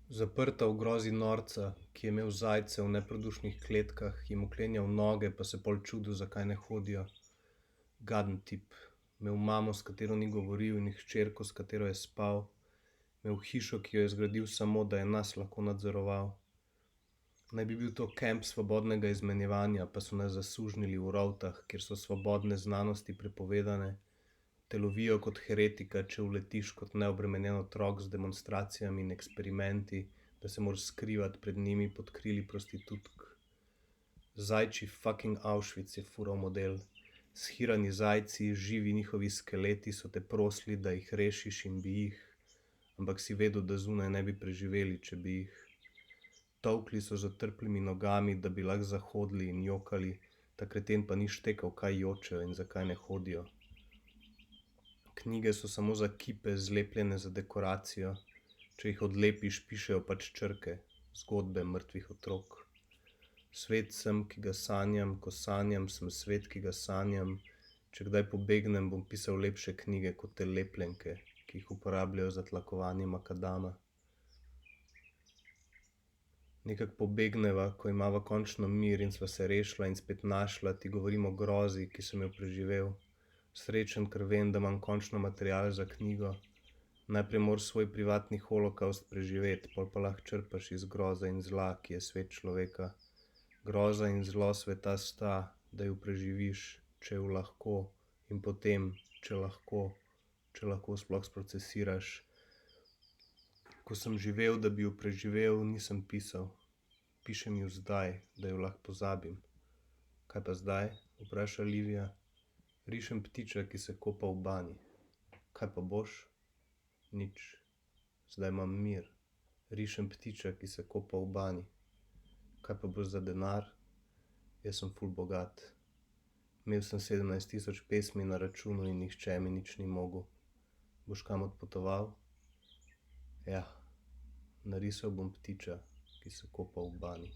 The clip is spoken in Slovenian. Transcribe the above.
Zaprta v grozi norca, ki je imel zajce v neprodušnih kletkah, jim uklenjal noge, pa se pol čudil, zakaj ne hodijo. Gaden tip. Imel mamo, s katero ni govoril, in hčerko, s katero je spal. Imel hišo, ki jo je zgradil samo, da je nas lahko nadzoroval. Naj bi bil to kamp svobodnega izmenjevanja, pa so nas zasužnili v Rovtah, kjer so svobodne znanosti prepovedane. Te lovijo kot heretika, če uletiš kot neobremenjen otrok z demonstracijami in eksperimenti, da se moraš skrivati pred njimi pod krili prostitutk. Zajčji fucking Auschwitz je fural model. Shirani zajci, živi njihovi skeleti so te prosili, da jih rešiš in bi jih, ampak si vedel, da zunaj ne bi preživeli, če bi jih. Tolkli so z otrplimi nogami, da bi lahko zahodili in jokali, ta kreten pa ni štekal, kaj jočejo in zakaj ne hodijo. Knjige so samo za kipe, zlepljene za dekoracijo. Če jih odlepiš, pišejo pač črke, zgodbe mrtvih otrok. Svet sem, ki ga sanjam, ko sanjam, sem svet, ki ga sanjam. Če kdaj pobegnem, bom pisal lepše knjige kot te lepljenke, ki jih uporabljajo za tlakovanje makadama. Nekak pobegneva, ko imava končno mir in sva se rešila in spet našla, ti govorim o grozi, ki sem jo preživel. Srečen, ker vem, da imam končno material za knjigo. Najprej moraš svoj privatni holokavst preživeti, pol pa lahko črpaš iz groza in zla, ki je svet človeka. Groza in zlo sveta sta, da ju preživiš, če ju lahko, in potem, če lahko sploh sprocesiraš. Ko sem živel, da bi ju preživel, nisem pisal. Pišem ju zdaj, da ju lahko pozabim. Kaj pa zdaj? Vpraša Livija. Rišem ptiča, ki se kopa v banji. Kaj pa boš? Nič. Zdaj imam mir. Rišem ptiča, ki se kopa v banji. Kaj pa boš za denar? Jaz sem ful bogat. Imel sem 17 000 pesmi na računu in nihče mi nič ni mogel. Boš kam odpotoval? Ja. Narisal bom ptiča, ki se kopa v banji.